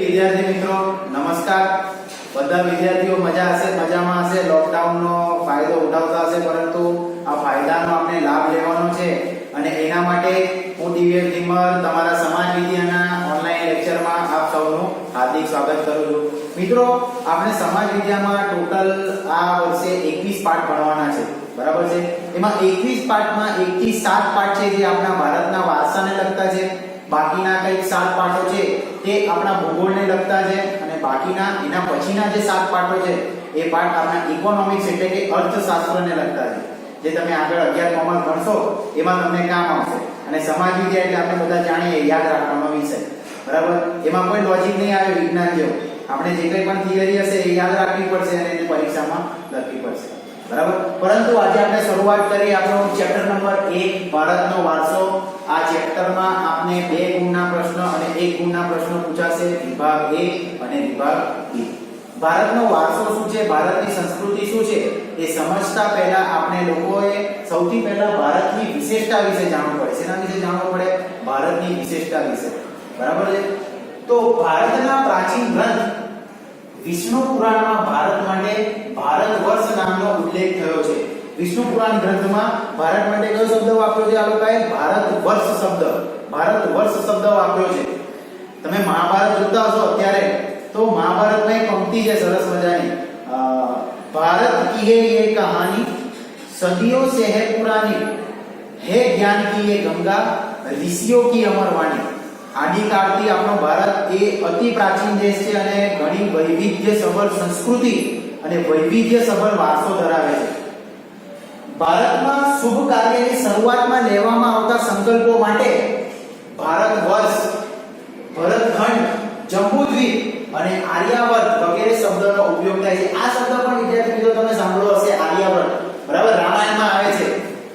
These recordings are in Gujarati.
વિદ્યાર્થી મિત્રો નમસ્કાર। બધા વિદ્યાર્થીઓ મજામાં હશે, લોકડાઉનનો ફાયદો ઉઠાવતા હશે, પરંતુ આ ફાયદાનો આપણે લાભ લેવાનો છે અને એના માટે હું દિવ્ય ધીમર તમારા સમાજ વિદ્યાના ઓનલાઈન લેક્ચરમાં આપ સૌનું હાર્દિક સ્વાગત કરું છું। મિત્રો, આપણે સમાજ વિદ્યામાં ટોટલ આ વર્ષે 21 પાઠ ભણવાના છે, બરાબર છે। એમાં 21 પાઠમાં 1 થી 7 પાઠ છે જે આપણા ભારતના વારસાને લગતા છે, બાકીના કઈક 7 પાઠો છે તે આપણા ભૂગોળને લગતા છે અને બાકીના એના પછીના જે 7 પાઠો છે એ પાઠ આપણા ઇકોનોમિક્સ એટલે કે અર્થશાસ્ત્રને લગતા છે, જે તમે આગળ 11 કોમર્સ ભણશો એમાં તમને કામ આવશે। અને સમાજ વિદ્યા એટલે આપણે બધા જાણીએ યાદ રાખવાનો વિષય, બરાબર। એમાં કોઈ લોજિક નહીં આવે વિજ્ઞાન જેવું, આપણે જે કંઈ પણ થિયરી હશે એ યાદ રાખવી પડશે અને એને પરીક્ષામાં લખવી પડશે, બરાબર। પરંતુ આજે આપણે શરૂઆત કરી આપણો ચેપ્ટર નંબર 1 ભારતનો વારસો। આ ચેપ્ટરમાં આપણે 2 ગુણના પ્રશ્ન અને 1 ગુણના પ્રશ્નો પૂછાશે, વિભાગ A અને વિભાગ B। ભારતનો વારસો શું છે, ભારતની સંસ્કૃતિ શું છે એ સમજતા પહેલા આપણે લોકોએ સૌથી પહેલા ભારતની વિશેષતા વિશે જાણવું પડે। શેના વિશે જાણવું પડે? ભારતની વિશેષતા વિશે, બરાબર છે। તો ભારતના પ્રાચીન ગ્રંથ વિષ્ણુ પુરાણમાં ભારત માટે ભારત વર્ષ નામનો ઉલ્લેખ થયો છે। વિષ્ણુ પુરાણ ગ્રંથમાં ભારત માટે કયો શબ્દ વાપર્યો છે? આ લોકોએ ભારત વર્ષ શબ્દ વાપર્યો છે। તમે મહાભારત જોતા હશો અત્યારે, તો મહાભારતમાં એક પંક્તિ છે સરસ મજાની, ભારત કી હે ये कहानी सदियों से है पुरानी, है ज्ञान की ये गंगा ऋषियों की अमर वाणी। આદિકાળથી આપણો ભારત એ અતિ પ્રાચીન દેશ છે અને ઘણી વૈવિધ્યસભર સંસ્કૃતિ અને વૈવિધ્યસભર વારસો ધરાવે છે। ભારતમાં શુભ કાર્યની શરૂઆતમાં લેવામાં આવતા સંકલ્પો માટે ભારત વર્ષ, ભરતખંડ, જંબુદ્વીપ અને આર્યાવર્ત વગેરે શબ્દોનો ઉપયોગ થાય છે। આ શબ્દ પણ વિદ્યાર્થી મિત્રો તમે સાંભળ્યો હશે, આર્યાવર્ત, બરાબર, રામાયણમાં આવે છે,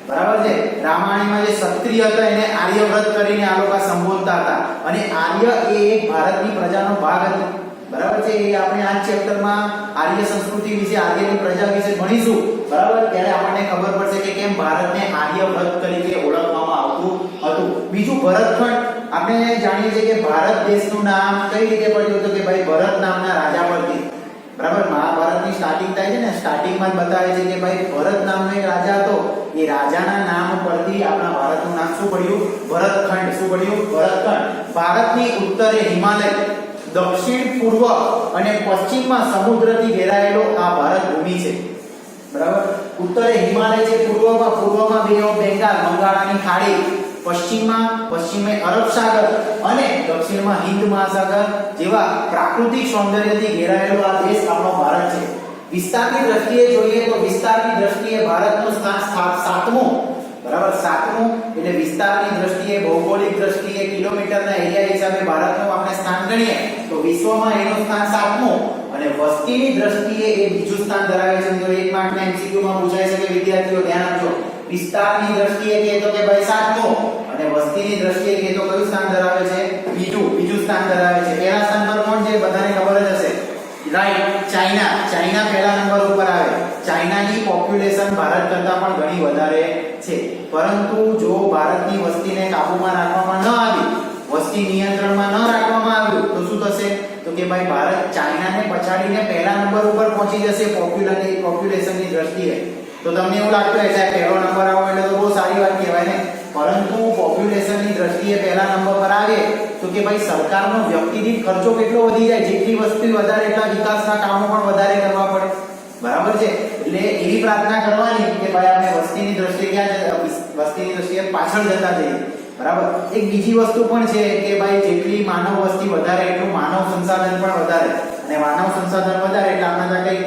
બરાબર છે। રામાયણમાં જે ક્ષત્રિય હતા એને આર્યવ્રત કરીને આ લોકો સંબોધતા હતા અને આર્ય એ એક ભારતની પ્રજાનો ભાગ હતો, બરાબર છે। એ આપણે આ ચેપ્ટરમાં આર્ય સંસ્કૃતિ વિશે, આર્યની પ્રજા વિશે ભણીશું, બરાબર। ત્યારે આપણને ખબર પડશે કે કેમ ભારતને આર્યવ્રત તરીકે ઓળખવામાં આવતું હતું। બીજું ભરતખંડ, આપણે જાણીએ છીએ કે ભારત દેશનું નામ કઈ રીતે પડ્યું હતું કે ભાઈ ભરત નામના રાજા પરથી, બરાબર। મહાભારતની સ્ટાર્ટિંગ થાય છે ને, સ્ટાર્ટિંગમાં જ બતાવે છે કે ભાઈ ભરત નામનો એક રાજા હતો, એ રાજાના નામ પરથી આપણા ભારતનું નામ શું પડ્યું? ભરતખંડ। શું પડ્યું? ભરતખંડ। ભારતની ઉત્તરે હિમાલય, દક્ષિણ પૂર્વ અને પશ્ચિમમાં સમુદ્રથી ઘેરાયેલો આ ભારત ભૂમિ છે, બરાબર। ઉત્તરે હિમાલય છે, પૂર્વમાં બે ઓફ બેંગાલ, બંગાળાની ખાડી, પશ્ચિમે અરબ સાગર અને દક્ષિણમાં હિન્દ મહાસાગર જેવા પ્રાકૃતિક સૌંદર્યથી ઘેરાયેલો આ દેશ આપણો ભારત છે। વિસ્તારની દ્રષ્ટિએ જોઈએ તો વિસ્તારની દ્રષ્ટિએ ભારતનું સ્થાન 7મું, બરાબર, 7મું એટલે વિસ્તારની દ્રષ્ટિએ, ભૌગોલિક દ્રષ્ટિએ, કિલોમીટરના એરિયા હિસાબે ભારતનું આપણે સ્થાન ગણીએ તો વિશ્વમાં એનું સ્થાન 7મું અને વસ્તીની દ્રષ્ટિએ એ બીજું સ્થાન ધરાવે છે। તો એક માર્કના MCQ માં પૂછાઈ શકે, વિદ્યાર્થીઓ ધ્યાન આપજો। વિસ્તારની દ્રષ્ટિએ કહે તો કે ભાઈ 7મું અને વસ્તીની દ્રષ્ટિએ કહે તો કયું સ્થાન ધરાવે છે? બીજું સ્થાન ધરાવે છે। પહેલા સ્થાન પર કોણ છે? બધાને ખબર જ હશે, રાઈટ, ચાઇના પહેલા નંબર ઉપર આવે। ચાઇનાની પોપ્યુલેશન ભારત કરતાં પણ ઘણી વધારે છે, પરંતુ જો ભારતની વસ્તીને કાબૂમાં રાખવામાં ન આવી, વસ્તી નિયંત્રણમાં ન રાખવામાં આવ્યું તો શું થશે? તો કે ભાઈ ભારત ચાઇનાને પછાડીને પહેલા નંબર ઉપર પહોંચી જશે પોપ્યુલેશનની દ્રષ્ટિએ। તો તમને એવું લાગતું હશે કે પહેલો નંબર આવો એટલે તો બહુ સારી વાત કહેવાય ને, પરંતુ પોપ્યુલેશનની દ્રષ્ટિએ પહેલા નંબર પર આવે તો કે ભાઈ સરકારનો વ્યક્તિદીઠ ખર્ચો કેટલો વધી જાય, જેટલી વસ્તી વધારે એટલા વિકાસના કામો પણ વધારે કરવા પડે, બરાબર છે। એટલે એવી પ્રાર્થના કરવાની કે ભાઈ આપણે વસ્તીની દ્રષ્ટિએ પાછળ જતા જઈએ, બરાબર। એક બીજી વસ્તુ પણ છે કે ભાઈ જેટલી માનવ વસ્તી વધારે એટલું માનવ સંસાધન પણ વધારે, અને માનવ સંસાધન વધારે એટલે આપણે કંઈક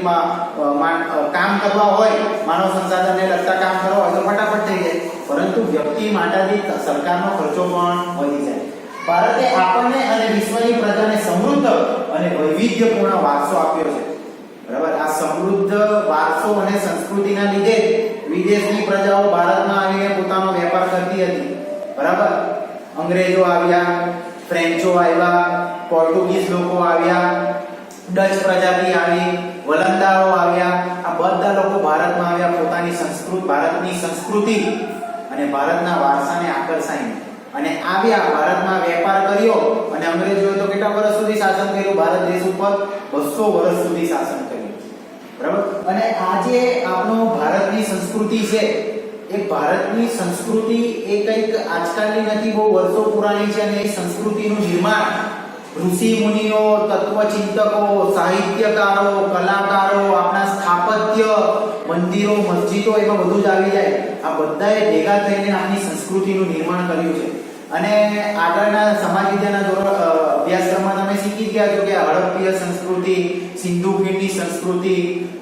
કામ કરવા હોય, માનવ સંસાધનને લગતા કામ કરવા હોય તો ફટાફટ થઈ જાય, પરંતુ વ્યક્તિ માટેથી સરકારનો ખર્ચો પણ વધી જાય। ભારતે આપણને અને વિશ્વની પ્રજાને સમૃદ્ધ અને વૈવિધ્યપૂર્ણ વારસો આપ્યો છે, બરાબર। આ સમૃદ્ધ વારસો અને સંસ્કૃતિના લીધે વિદેશની પ્રજાઓ ભારતમાં આવીને પોતાનો વેપાર કરતી હતી, બરાબર। અંગ્રેજો આવ્યા, ફ્રેન્ચો આવ્યા, પોર્ટુગીઝ લોકો આવ્યા, ડચ પ્રજાતિ આવી, વલંદાઓ આવ્યા, આ બધા લોકો ભારતમાં આવ્યા પોતાની ભારતની સંસ્કૃતિ અને ભારતના વારસાને આકર્ષાઈને, અને આવ્યા, ભારતમાં વેપાર કર્યો અને અંગ્રેજોએ તો કેટલા વર્ષ સુધી શાસન કર્યું ભારત દેશ ઉપર? 200 વર્ષ સુધી શાસન કર્યું, બરાબર. અને આજે આપણો ભારતની સંસ્કૃતિ છે, એ ભારતની સંસ્કૃતિ એ કંઈક આજકાલની નથી, બહુ વર્ષો પુરાણી છે. અને એ સંસ્કૃતિનું નિર્માણ ઋષિ મુનિઓ, તત્વચિંતકો, સાહિત્યકારો, કલાકારો, આપણા સ્થાપત્ય, મંદિરો, મસ્જિદો, એમાં બધું જ આવી જાય. આ બધાએ ભેગા થઈને આપણી સંસ્કૃતિનું નિર્માણ કર્યું છે. અને આગળના સમાજ વિદ્યાના અભ્યાસક્રમમાં તમે શીખી ગયા છો કે હડપ્પીય સંસ્કૃતિ, સિંધુ ખીણની સંસ્કૃતિ,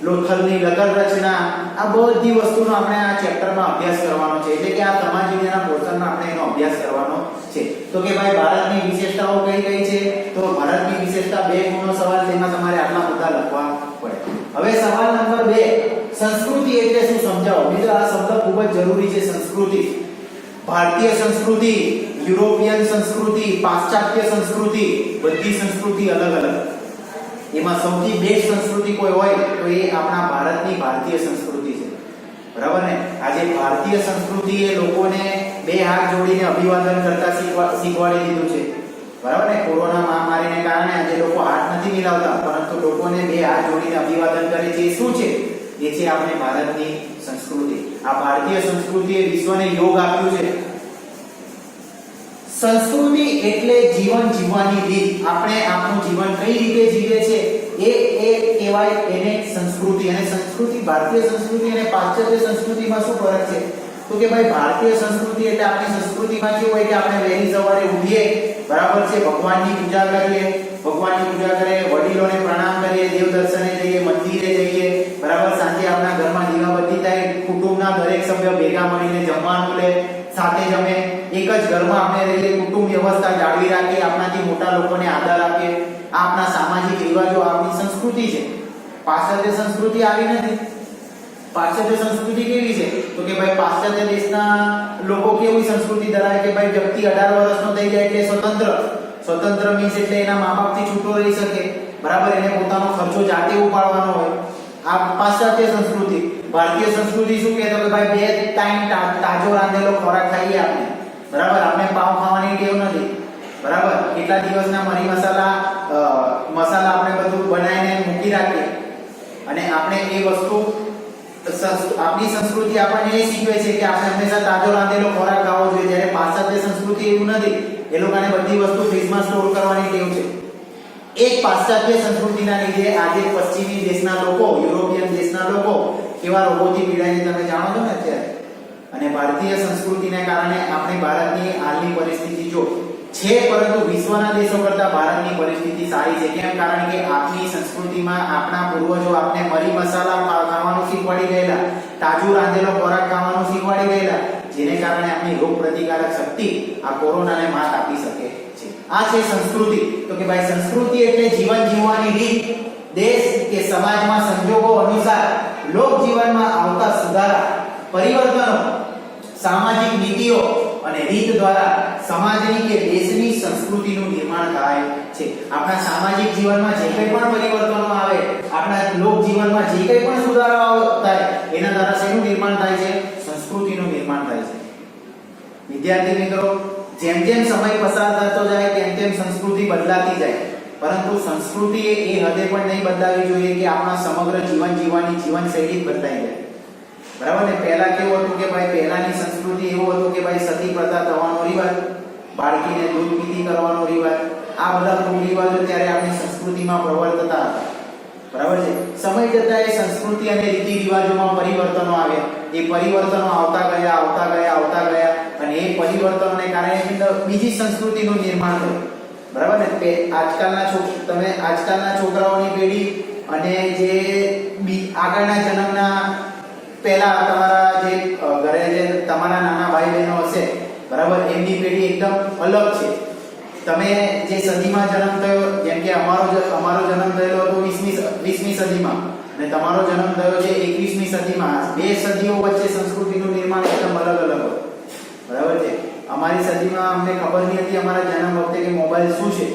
લોથલની નગર રચના, આ બધી વસ્તુનો આપણે આ ચેપ્ટરમાં અભ્યાસ કરવાનો છે. એટલે કે આ સમાજ વિદ્યાના પોર્શનમાં આપણે એનો અભ્યાસ કરવાનો છે. તો કે ભાઈ ભારતની વિશેષતાઓ કઈ કઈ છે? તો ભારતની વિશેષતા 2 ગુણનો સવાલ, તેમાં તમારે આટલા મુદ્દા લખવા પડે. હવે સવાલ નંબર 2, સંસ્કૃતિ એટલે શું સમજાવો. મિત્રો આ શબ્દ ખૂબ જ જરૂરી છે. સંસ્કૃતિ, ભારતીય સંસ્કૃતિ, યુરોપિયન સંસ્કૃતિ, પાશ્ચાત્ય સંસ્કૃતિ, બધી સંસ્કૃતિ અલગ અલગ. એમાં સૌથી બેસ્ટ સંસ્કૃતિ કોઈ હોય તો એ આપણા ભારતની ભારતીય સંસ્કૃતિ છે, બરાબર ને. આજે ભારતીય સંસ્કૃતિએ લોકોને 2 હાથ જોડીને અભિવાદન કરતા શીખવાડી દીધું છે, બરાબર ને. કોરોના મહામારીને કારણે આજે લોકો હાથ નથી મિલાવતા, પરંતુ લોકોને 2 હાથ જોડીને અભિવાદન કરે છે. એ શું છે? એ છે આપણે ભારતની સંસ્કૃતિ. આ ભારતીય સંસ્કૃતિએ વિશ્વને યોગ આપ્યું છે. સંસ્કૃતિ એટલે જીવન જીવવાની રીત. આપણે આપણું જીવન કઈ રીતે જીવે છે એ કહેવાય એને સંસ્કૃતિ. અને સંસ્કૃતિ, ભારતીય સંસ્કૃતિ અને પાશ્ચાત્ય સંસ્કૃતિમાં શું ફરક છે? તો કે ભાઈ ભારતીય સંસ્કૃતિ એટલે આપણી સંસ્કૃતિમાં કેવું હોય કે આપણે વહેલી સવારે ઉઠીએ, બરાબર છે, ભગવાનની પૂજા કરીએ, વડીલોને પ્રણામ કરીએ, દેવ દર્શને જઈએ, મંદિરે જઈએ, બરાબર. સાંજે આપણા ઘરમાં દીવાબત્તી થાય, કુટુંબના દરેક સભ્ય ભેગા મળીને જમવાનું લે, સાથે જમે, એક જ ઘરમાં આપણે રહીએ, કુટુંબ વ્યવસ્થા જાળવી રાખીએ, આપણાથી મોટા લોકોને આદર આપીએ. આ આપણા સામાજિક રિવાજો, આપણી સંસ્કૃતિ છે. પાશ્ચાત્ય સંસ્કૃતિ આવી નથી. પાશ્ચાત્ય સંસ્કૃતિ કેવી છે? તો કે ભાઈ પાશ્ચાત્ય દેશના લોકો કેવી સંસ્કૃતિ ધરાવે કે ભાઈ વ્યક્તિ 18 વર્ષનો થઈ જાય એટલે સ્વતંત્ર મીન્સ એટલે એના મા-બાપથી છૂટો રહી શકે, બરાબર. એને પોતાનો ખર્ચો જાતે ઉપાડવાનો હોય. આ પાશ્ચાત્ય સંસ્કૃતિ. ભારતીય સંસ્કૃતિ શું કહે? તો કે ભાઈ 2 ટાઈમ તાજો રાંધેલો ખોરાક ખાઈએ આપણે, બરાબર. આપણે પાવ ખાવાની ટેવ નથી, બરાબર. કેટલા દિવસના મરી મસાલા આપણે બધું બનાવીને મૂકી રાખીએ અને આપણે એ વસ્તુ, આપણી સંસ્કૃતિ આપણને એ શીખવે છે કે આપણે હંમેશા તાજો રાંધેલો ખોરાક ખાવો જોઈએ. જ્યારે પાશ્ચાત્ય સંસ્કૃતિ એવું નથી. એ લોકોને બધી વસ્તુ ફ્રીજમાં સ્ટોર કરવાની ટેવ છે. એક પાશ્ચાત્ય સંસ્કૃતિના લીધે આજે પશ્ચિમી દેશના લોકો, યુરોપિયન દેશના લોકો કેવા રોગોથી પીડાઈને તમે જાણો છો ને અત્યારે. અને ભારતીય સંસ્કૃતિને કારણે આપણી ભારતની હાલની પરિસ્થિતિ જો છે, પરંતુ વિશ્વના દેશો કરતા ભારતની પરિસ્થિતિ સારી છે. કેમ? કારણ કે આપણી સંસ્કૃતિમાં આપણા પૂર્વજો આપણે મરી મસાલા ખાવાનું શીખવાડી ગયેલા, તાજું રાંધેલો ખોરાક ખાવાનું શીખવાડી ગયેલા, જેને કારણે આપણી રોગ પ્રતિકારક શક્તિ આ કોરોનાને માત આપી શકે છે. આ છે સંસ્કૃતિ. તો કે ભાઈ સંસ્કૃતિ એટલે જીવન જીવવાની રીત. દેશ કે સમાજમાં સંજોગો અનુસાર લોક જીવનમાં આવતા સુધારા, પરિવર્તનો, સામાજિક નીતિઓ અને રીત દ્વારા સમાજની કે દેશની સંસ્કૃતિનું નિર્માણ થાય છે. આપણા સામાજિક જીવનમાં જે કંઈ પણ પરિવર્તનો આવે, આપણા લોક જીવનમાં જે કંઈ પણ સુધારાઓ થાય, એના દ્વારા શેનું નિર્માણ થાય છે? સંસ્કૃતિનું નિર્માણ થાય છે. વિદ્યાર્થી મિત્રો, જેમ જેમ સમય પસાર થતો જાય તેમ સંસ્કૃતિ બદલાતી જાય, પરંતુ સંસ્કૃતિ એ હદે પણ નહીં બદલાવી જોઈએ કે આપણા સમગ્ર જીવન જીવવાની જીવનશૈલી બદલાઈ જાય, બરાબર ને. પહેલા કેવું હતું કે ભાઈ પહેલાની સંસ્કૃતિ એવું હતું કે ભાઈ સતી પ્રથા થવાનો રિવાજ, બાળકીને દૂધ પીતી કરવાનો રિવાજ, આ બધા કુરિવાજો ત્યારે આપણી સંસ્કૃતિમાં પ્રવર્તતા હતા, બરાબર છે. સમય જતાં એ સંસ્કૃતિ અને રીતિ રિવાજોમાં પરિવર્તનો આવ્યા. એ પરિવર્તનો આવતા ગયા અને એ પરિવર્તનોને કારણે બીજી સંસ્કૃતિનું નિર્માણ થયું, બરાબર ને. આજકાલના છોકરાઓની પેઢી અને જે આગળના જન્મના પહેલા તમારા જે ઘરે જે તમારા નાના ભાઈ બહેનો હશે, બરાબર, એમની પેઢી એકદમ અલગ છે. તમે જે સદીમાં જન્મ થયો, જેમ કે અમારો જન્મ થયેલો હતો 20મી સદીમાં અને તમારો જન્મ થયો છે 21મી સદીમાં. 2 સદીઓ વચ્ચે સંસ્કૃતિનું નિર્માણ એકદમ અલગ હતું, બરાબર છે. અમારી સદીમાં અમને ખબર નહીં હતી અમારા જન્મ વખતે કે મોબાઈલ શું છે,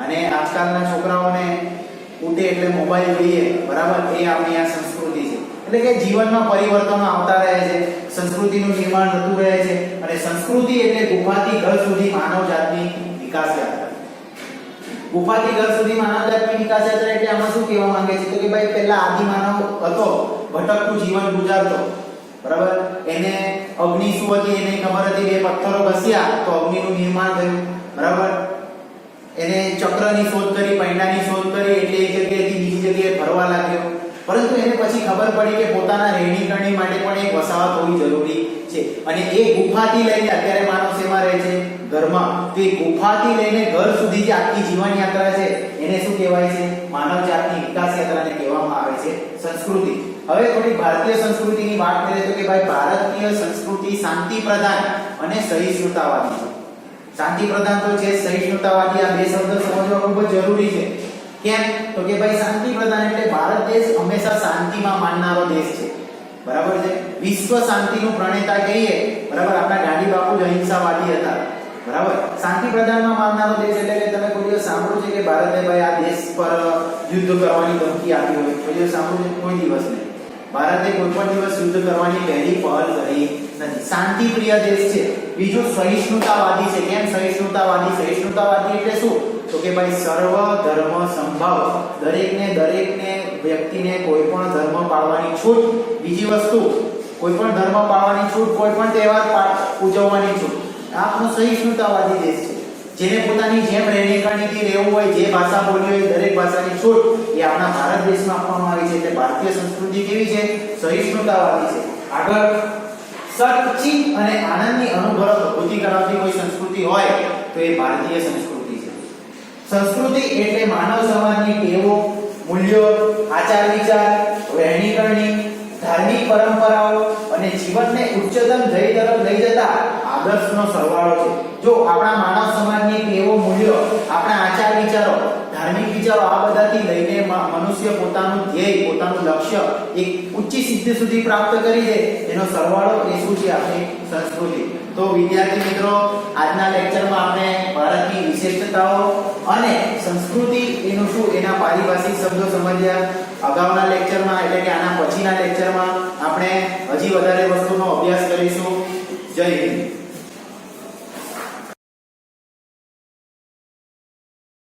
અને આજકાલના છોકરાઓને ઉઠે એટલે મોબાઈલ જોઈએ, બરાબર. એ આપણી આ સંસ્કૃતિ છે. એટલે કે જીવનમાં પરિવર્તનો આવતા રહે છે, સંસ્કૃતિનું નિર્માણ થતું રહે છે. અને સંસ્કૃતિ એટલે ગુફાથી ઘર સુધી માનવ જાતની વિકાસ યાત્રા. ગુફાથી ઘર સુધી માનવ જાતની વિકાસ યાત્રા એટલે આમાં શું કહેવા માંગે છે તો કે ભાઈ પહેલા આદિ માનવ હતો, ભટકતું જીવન ગુજારતો, બરાબર. એને અગ્નિ શું હતી એને ખબર હતી, બે પથ્થરો ઘસ્યા તો અગ્નિનું નિર્માણ થયું, બરાબર. એને ચક્રની શોધ કરી, પૈંડાની શોધ કરી એટલે એક જગ્યાએથી બીજી જગ્યાએ ફરવા લાગ્યો. પરંતુ એને પછી ખબર પડી કે પોતાના રહેણી કરણી માટે પણ એક વસાહત હોવી જરૂરી છે. અને એ ગુફાથી લઈને અત્યારે માનવ શેમાં રહે છે? ઘરમાં. તો એ ગુફાથી લઈને ઘર સુધી જે આખી જીવન યાત્રા છે એને શું કહેવાય છે? માનવ જાતની વિકાસ યાત્રાને કહેવામાં આવે છે સંસ્કૃતિ. હવે થોડી ભારતીય સંસ્કૃતિની વાત કરીએ તો કે ભાઈ ભારતીય સંસ્કૃતિ શાંતિ પ્રધાન અને સહિષ્ણુતાવાદી છે. શાંતિ પ્રધાન તો છે, સહિષ્ણુતાવાદી આ બે શબ્દ સમજવા ખૂબ જ જરૂરી છે. કેમ? તો કે ભાઈ શાંતિ પ્રધાન એટલે ભારત દેશ હંમેશા શાંતિમાં માનનારો દેશ છે, બરાબર છે. વિશ્વ શાંતિનું પ્રણેતા કહીએ, બરાબર. આપણા ગાંધી બાપુ જ અહિંસાવાદી હતા, બરાબર. શાંતિ પ્રધાનમાં માનનારો દેશ એટલે કે તમે કોઈ દિવસ સાંભળ્યું છે કે ભારતે ભાઈ આ દેશ પર યુદ્ધ કરવાની ધમકી આપી હોય? કોઈ દિવસ સાંભળ્યું છે? કોઈ દિવસ નહીં. ભારતે કોઈ પણ દિવસ યુદ્ધ કરવાની પહેલી પહેલ કરી નથી. શાંતિ પ્રિય દેશ છે. બીજું સહિષ્ણુતાવાદી છે. કેમ સહિષ્ણુતાવાદી? સહિષ્ણુતાવાદી એટલે શું? તો કે ભાઈ સર્વ ધર્મ સંભાવ, દરેકને વ્યક્તિને કોઈ પણ ધર્મ પાળવાની છૂટ. બીજી વસ્તુ, કોઈ પણ ધર્મ પાળવાની છૂટ, કોઈ પણ તહેવાર ઉજવવાની છૂટ. આપણો સહિષ્ણુતાવાદી દેશ છે. જેને પોતાની જેમ રહેણી કરણીથી રહેવું હોય, જે ભાષા બોલવી હોય દરેક ભાષાની છૂટ એ આપણા ભારત દેશમાં આપવામાં આવી છે. એટલે ભારતીય સંસ્કૃતિ કેવી છે? સહિષ્ણુતાવાદી છે. આગળ, સચ્ચિત અને આનંદની અનુભૂતિ કરાવતી કોઈ સંસ્કૃતિ હોય તો એ ભારતીય સંસ્કૃતિ છે. સંસ્કૃતિ એટલે માનવ સમાજની ટેવો, મૂલ્યો, આચાર વિચાર, રહેણી કરણી, ધાર્મિક પરંપરાઓ અને જીવનને ઉચ્ચતમ ધ્યેય તરફ લઈ જતા આદર્શનો સરવાળો છે. જો આપણા માનવ સમાજની ટેવો, મૂલ્યો, આપણા આચાર વિચારો, ધાર્મિક વિચારો આ બધાથી લઈને મનુષ્ય પોતાનું ધ્યેય, પોતાનું લક્ષ્ય એક ઊંચી સિદ્ધિ સુધી પ્રાપ્ત કરી દે એનો સરવાળો એ શું છે? આપણી સંસ્કૃતિ. તો વિદ્યાર્થી મિત્રો, આજના લેક્ચરમાં આપણે ભારતની વિશેષતાઓ અને સંસ્કૃતિ એનું શું એના પારિભાષિક શબ્દો સમજ્યા. અગાઉના લેક્ચરમાં એટલે કે આના પછીના લેક્ચરમાં આપણે હજી વધારે વસ્તુનો અભ્યાસ કરીશું. જય હિન્દ.